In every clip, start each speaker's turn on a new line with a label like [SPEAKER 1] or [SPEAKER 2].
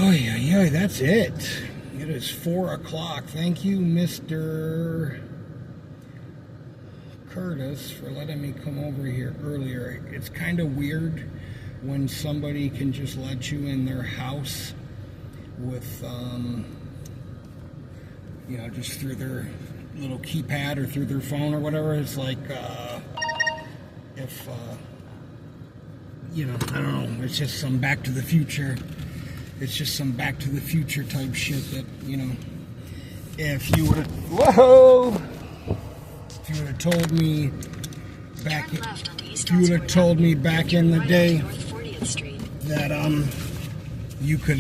[SPEAKER 1] Oh, yeah, that's it. It is 4 o'clock. Thank you, Mr. Curtis, for letting me come over here earlier. It's kind of weird when somebody can just let you in their house with, just through their little keypad or through their phone or whatever. It's like, if, I don't know, it's just some Back to the Future. It's just some Back to the Future type shit that, if you would have, if you would have told me back in the day that, you could,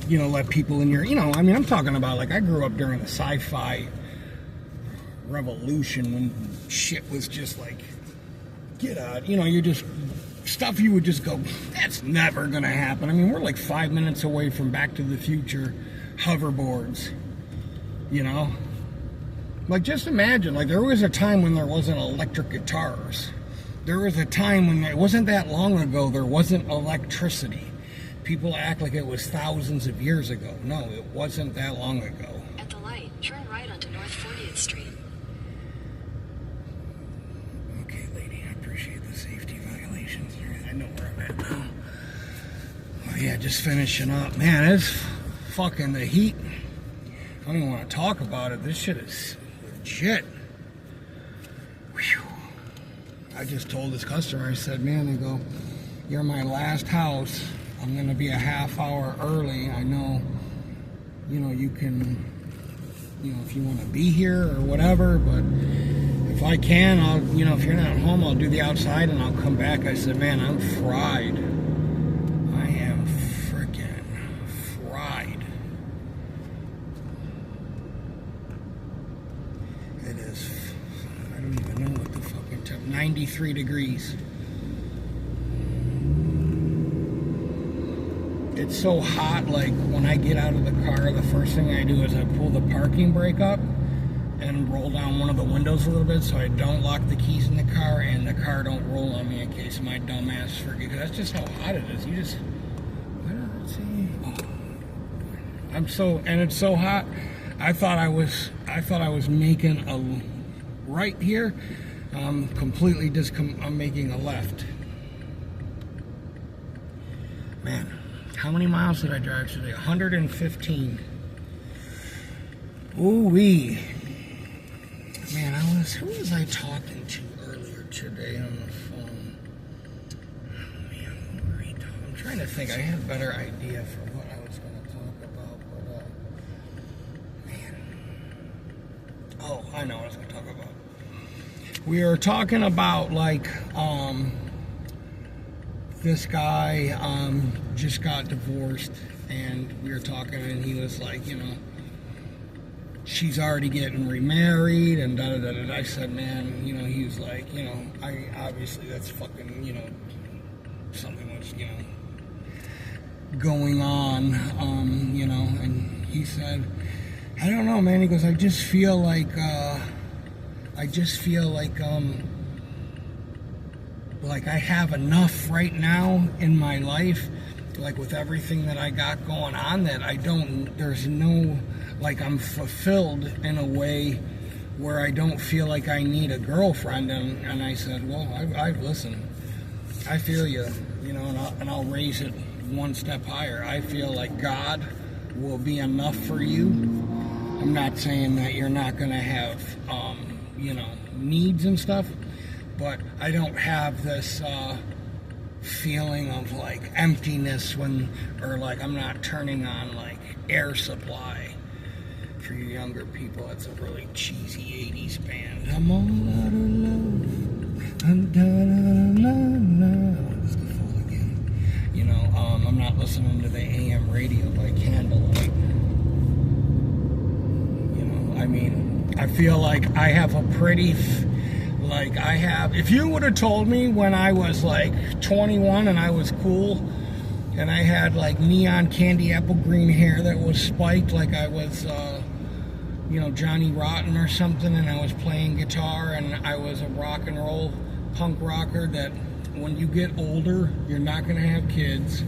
[SPEAKER 1] let people in your, I'm talking about, like, I grew up during the sci-fi revolution when shit was just like, get out, you just, stuff you would just go, that's never gonna happen. I mean, we're like 5 minutes away from Back to the Future hoverboards, Like, just imagine, like, there was a time when there wasn't electric guitars. There was a time when, it wasn't that long ago, there wasn't electricity. People act like it was thousands of years ago. No, it wasn't that long ago.
[SPEAKER 2] At the light, turn right onto North 40th Street.
[SPEAKER 1] Okay, lady, I appreciate the safety violations. I know where I'm at now. Oh, yeah, just finishing up. Man, it's fucking the heat. I don't even want to talk about it. This shit is legit. Whew. I just told this customer, I said, man, they go, you're my last house. I'm going to be a half hour early. I know, you can, if you want to be here or whatever, but if I can, I'll, if you're not home, I'll do the outside and I'll come back. I said, man, I'm fried. I am freaking fried. It is, I don't even know what the fucking 93 degrees. It's so hot, like, when I get out of the car, the first thing I do is I pull the parking brake up and roll down one of the windows a little bit so I don't lock the keys in the car and the car don't roll on me in case my dumb ass forget. Because that's just how hot it is. You just, and it's so hot. I thought I was making a right here. I'm making a left. Man. How many miles did I drive today? 115. Ooh-wee. Man, who was I talking to earlier today on the phone? Oh, man, what were we talking? I'm trying to think. I had a better idea for what I was going to talk about, but, man. Oh, I know what I was going to talk about. We were talking about, like, this guy just got divorced, and we were talking, and he was like, she's already getting remarried, and da-da-da-da. I said, man, he was like, I obviously that's fucking, something was, going on, and he said, I don't know, man. He goes, I just feel like I have enough right now in my life, like with everything that I got going on, that there's no, like, I'm fulfilled in a way where I don't feel like I need a girlfriend. And I said, well, I listen, I feel you, and I'll raise it one step higher. I feel like God will be enough for you. I'm not saying that you're not going to have, needs and stuff, but I don't have this feeling of like emptiness or like I'm not turning on like Air Supply. For you younger people, that's a really cheesy 80s band. I'm all out of love. This is the full again. I'm not listening to the AM radio by candlelight. I feel like I have a pretty... if you would have told me when I was like 21 and I was cool and I had like neon candy apple green hair that was spiked like I was, Johnny Rotten or something, and I was playing guitar and I was a rock and roll punk rocker, that when you get older, you're not going to have kids,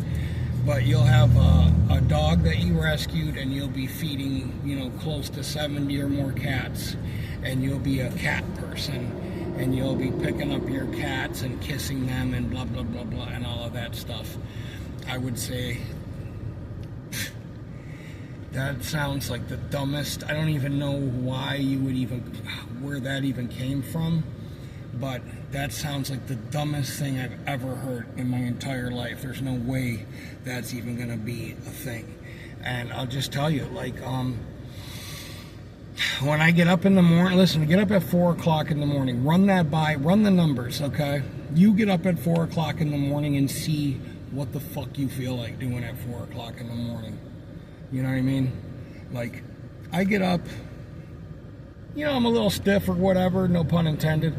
[SPEAKER 1] but you'll have a dog that you rescued, and you'll be feeding, close to 70 or more cats, and you'll be a cat person, and you'll be picking up your cats and kissing them and blah, blah, blah, blah, and all of that stuff. I would say that sounds like the dumbest. I don't even know why you would where that even came from, but that sounds like the dumbest thing I've ever heard in my entire life. There's no way that's even going to be a thing. And I'll just tell you, when I get up in the morning, listen, get up at 4 o'clock in the morning, run the numbers, okay? You get up at 4 o'clock in the morning and see what the fuck you feel like doing at 4 o'clock in the morning. You know what I mean? Like, I get up, I'm a little stiff or whatever, no pun intended.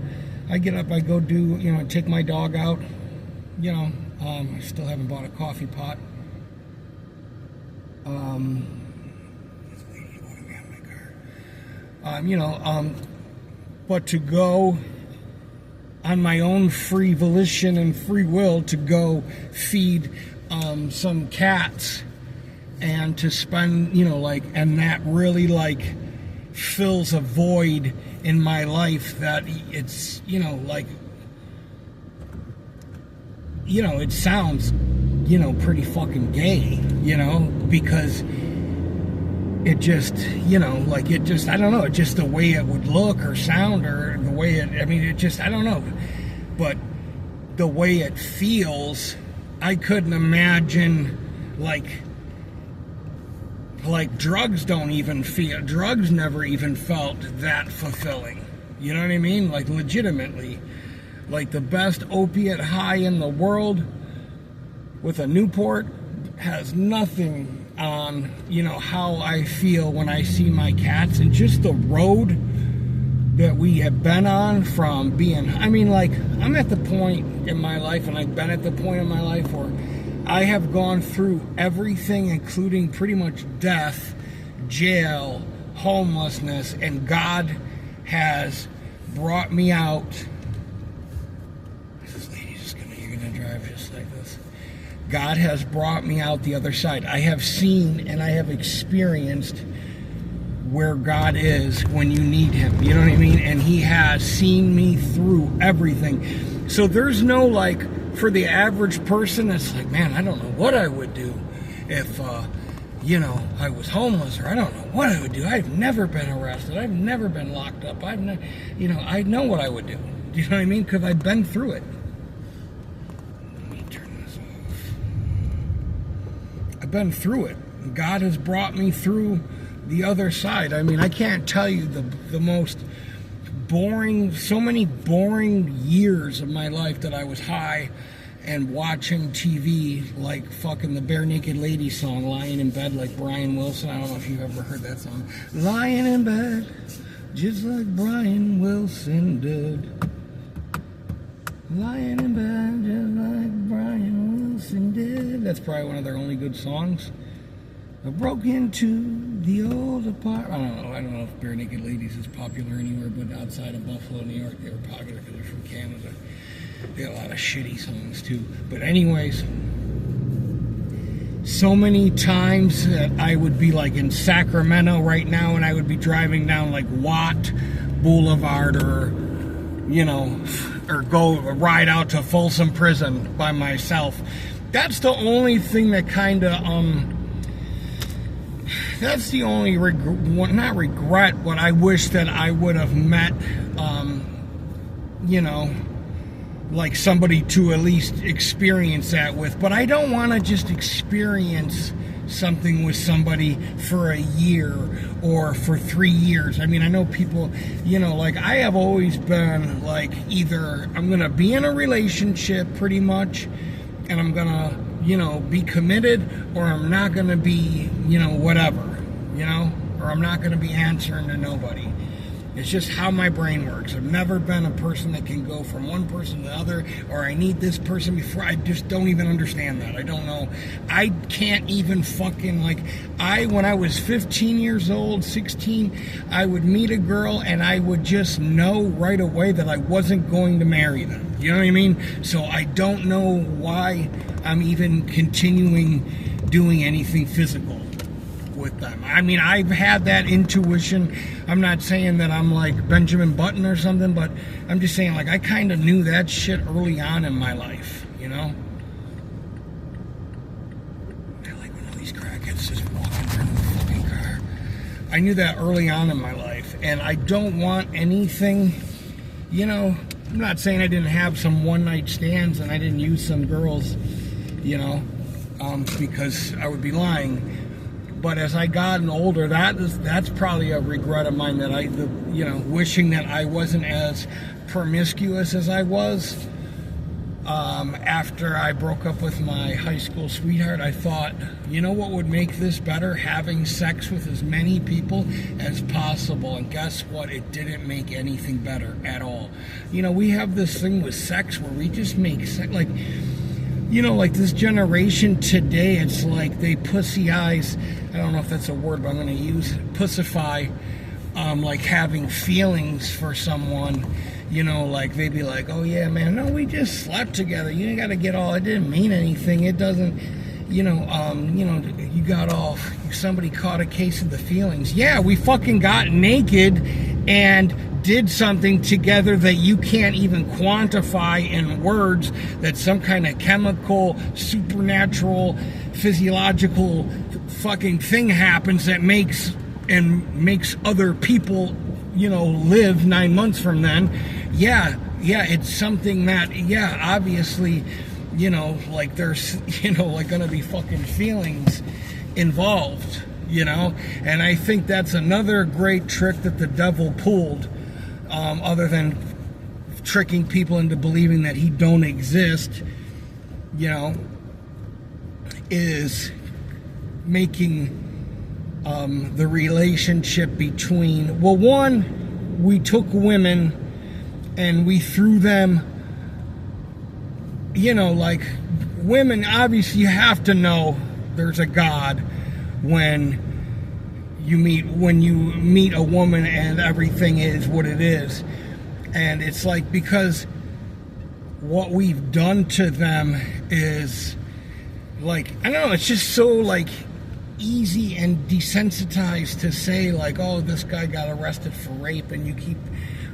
[SPEAKER 1] I get up, I go do, take my dog out. I still haven't bought a coffee pot. But to go on my own free volition and free will to go feed some cats and to spend, and that really fills a void in my life that it's, it sounds, pretty fucking gay, because it just, I don't know, just the way it would look or sound or the way I don't know. But the way it feels, I couldn't imagine, drugs drugs never even felt that fulfilling. You know what I mean? Legitimately. The best opiate high in the world with a Newport has nothing on, how I feel when I see my cats, and just the road that we have been on from being, I'm at the point in my life, and I've been at the point in my life where I have gone through everything, including pretty much death, jail, homelessness, and God has brought me out. This lady's you're gonna drive just like this. God has brought me out the other side. I have seen and I have experienced where God is when you need Him. You know what I mean? And He has seen me through everything. So there's no for the average person that's man, I don't know what I would do if, I was homeless, or I don't know what I would do. I've never been arrested. I've never been locked up. I know what I would do. Do you know what I mean? Because I've been through it. Let me turn this off. I've been through it. God has brought me through the other side. I can't tell you the most boring, so many boring years of my life that I was high and watching TV like fucking the Bare Naked Lady song, Lying in Bed, like Brian Wilson. I don't know if you've ever heard that song. Lying in bed, just like Brian Wilson did. Lying in bed, just like Brian Wilson did. That's probably one of their only good songs. I broke into the old apartment. I don't know if Bare Naked Ladies is popular anywhere, but outside of Buffalo, New York, they were popular because they're from Canada. They got a lot of shitty songs too. But anyways, so many times that I would be in Sacramento right now, and I would be driving down Watt Boulevard, or or go ride out to Folsom Prison by myself. That's the only thing that kind of that's the only not regret, but I wish that I would have met, somebody to at least experience that with. But I don't want to just experience something with somebody for a year or for 3 years. I know people, I have always been either I'm going to be in a relationship pretty much, and I'm going to, be committed, or I'm not going to be, whatever, or I'm not going to be answering to nobody. It's just how my brain works. I've never been a person that can go from one person to the other, or I need this person before. I just don't even understand that. I don't know. I can't even fucking, when I was 15 years old, 16, I would meet a girl and I would just know right away that I wasn't going to marry them. You know what I mean? So I don't know why I'm even continuing doing anything physical with them. I mean, I've had that intuition. I'm not saying that I'm like Benjamin Button or something, but I'm just saying, like, I kind of knew that shit early on in my life, you know? I like when all these crackheads just walk in front of the fucking car. I knew that early on in my life, and I don't want anything, you know. I'm not saying I didn't have some one-night stands and I didn't use some girls, you know, because I would be lying. But as I gotten older, that's probably a regret of mine, that wishing that I wasn't as promiscuous as I was. After I broke up with my high school sweetheart, I thought, you know what would make this better? Having sex with as many people as possible. And guess what? It didn't make anything better at all. You know, we have this thing with sex where we just make sex, like, you know, like this generation today, it's like they pussy eyes. I don't know if that's a word, but I'm going to use it. Pussify, like having feelings for someone. You know, like they'd be like, oh yeah, man, no, we just slept together. You ain't got to get all, it didn't mean anything. It doesn't, you know, you got all, somebody caught a case of the feelings. Yeah, we fucking got naked and did something together that you can't even quantify in words, that some kind of chemical, supernatural, physiological fucking thing happens that makes other people, you know, live 9 months from then. Yeah, it's something that, yeah, obviously, you know, like there's, you know, like gonna be fucking feelings involved, you know. And I think that's another great trick that the devil pulled, other than tricking people into believing that he don't exist, you know, is making the relationship between, well, one, we took women and we threw them, you know, like women, obviously you have to know there's a God when you meet a woman and everything is what it is. And it's like, because what we've done to them is like, I don't know, it's just so like easy and desensitized to say like, oh, this guy got arrested for rape, and you keep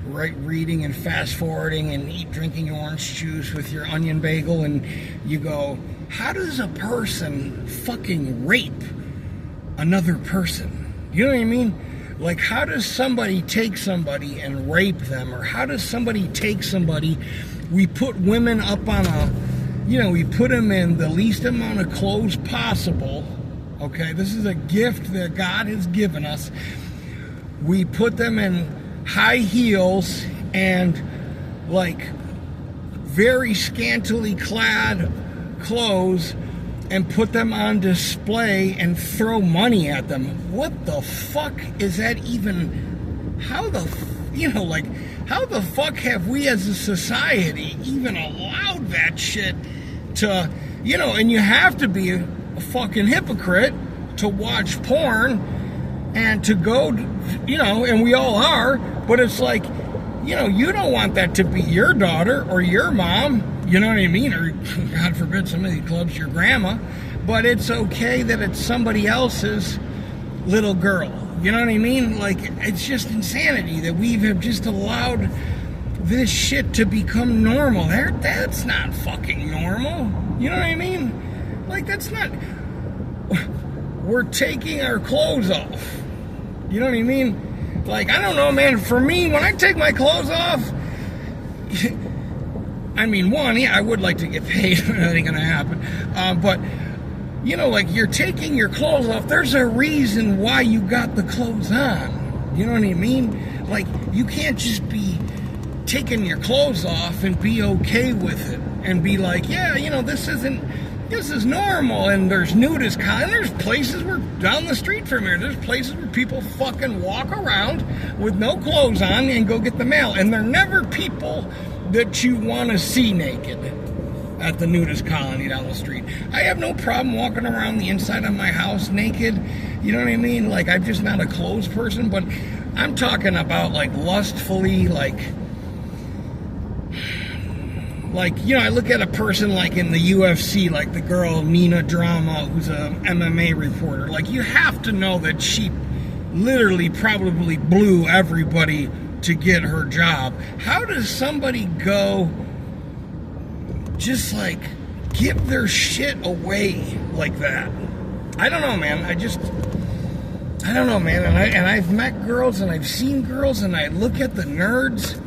[SPEAKER 1] reading and fast forwarding and drinking orange juice with your onion bagel, and you go, how does a person fucking rape another person? You know what I mean? Like, how does somebody take somebody and rape them? Or how does somebody take somebody, we put women up on a, you know, we put them in the least amount of clothes possible. Okay, this is a gift that God has given us. We put them in high heels and like very scantily clad clothes and put them on display and throw money at them. What the fuck is that even? How the, you know, like, how the fuck have we as a society even allowed that shit to, you know, and you have to be a fucking hypocrite to watch porn and to go, you know, and we all are, but it's like, you know, you don't want that to be your daughter or your mom, you know what I mean? Or, God forbid, some of these clubs, your grandma, but it's okay that it's somebody else's little girl, you know what I mean? Like, it's just insanity that we have just allowed this shit to become normal. That's not fucking normal, you know what I mean? Like, that's not, we're taking our clothes off, you know what I mean? Like, I don't know, man, for me, when I take my clothes off, I mean, one, yeah, I would like to get paid. That ain't gonna happen. But, you know, like, you're taking your clothes off. There's a reason why you got the clothes on. You know what I mean? Like, you can't just be taking your clothes off and be okay with it. And be like, yeah, you know, this is normal. And there's nudist and there's places where, down the street from here, there's places where people fucking walk around with no clothes on and go get the mail. And they're never people that you want to see naked at the nudist colony down the street. I have no problem walking around the inside of my house naked. You know what I mean? Like, I'm just not a clothes person, but I'm talking about like lustfully, like Like, I look at a person like in the UFC, like the girl Nina Drama, who's a MMA reporter. Like, you have to know that she literally probably blew everybody to get her job. How does somebody go just like give their shit away like that? I don't know, man. I don't know, man. And I've met girls and I've seen girls and I look at the nerds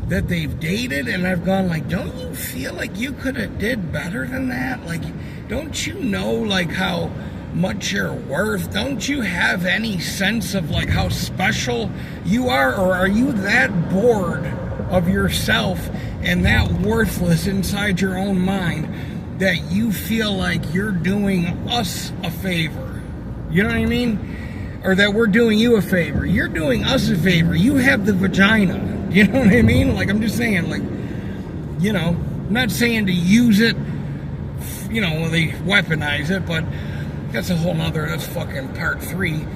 [SPEAKER 1] that they've dated and I've gone like, don't you feel like you could have did better than that? Like, don't you know like how much you're worth? Don't you have any sense of like how special you are? Or are you that bored of yourself and that worthless inside your own mind that you feel like you're doing us a favor? You know what I mean? Or that we're doing you a favor. You're doing us a favor. You have the vagina. You know what I mean? Like, I'm just saying, like, I'm not saying to use it, when they weaponize it, but that's a whole nother, that's fucking part 3.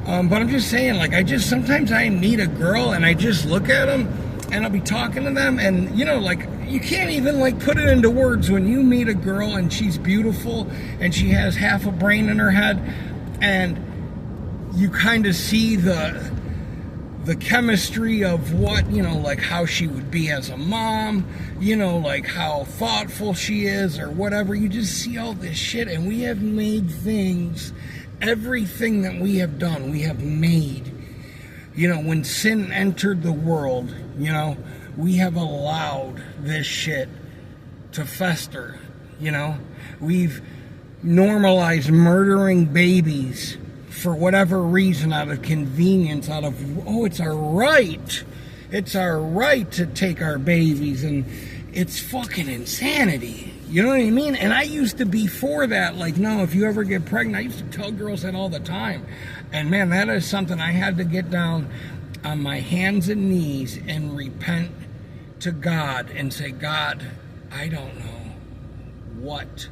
[SPEAKER 1] But I'm just saying, like, sometimes I meet a girl and I just look at them and I'll be talking to them and, like, you can't even, like, put it into words when you meet a girl and she's beautiful and she has half a brain in her head and you kind of see the chemistry of what, like how she would be as a mom, like how thoughtful she is or whatever. You just see all this shit and we have made things, everything that we have done, we have made. When sin entered the world, we have allowed this shit to fester, We've normalized murdering babies for whatever reason, out of convenience, out of, it's our right. It's our right to take our babies, and it's fucking insanity. You know what I mean? And I used to be for that. Like, no, if you ever get pregnant, I used to tell girls that all the time. And man, that is something I had to get down on my hands and knees and repent to God and say, God, I don't know what,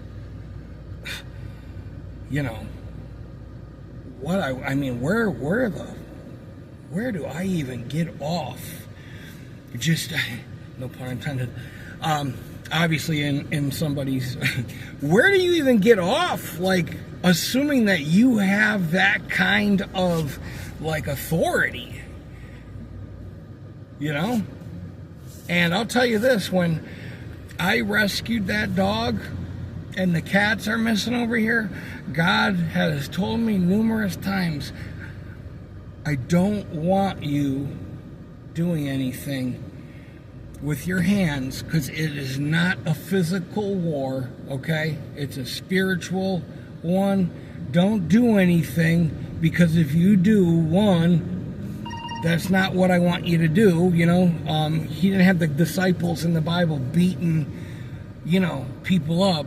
[SPEAKER 1] what I mean, where do I even get off? Just, no pun intended. Obviously in somebody's, where do you even get off? Like, assuming that you have that kind of, like, authority, And I'll tell you this, when I rescued that dog, and the cats are missing over here, God has told me numerous times, I don't want you doing anything with your hands, because it is not a physical war, okay? It's a spiritual one. Don't do anything, because if you do, one, that's not what I want you to do, He didn't have the disciples in the Bible beating, people up.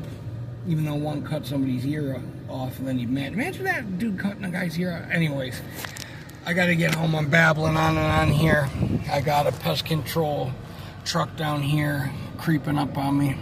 [SPEAKER 1] Even though one cut somebody's ear off and then he'd imagine that dude cutting a guy's ear off. Anyways, I got to get home. I'm babbling on and on here. I got a pest control truck down here creeping up on me.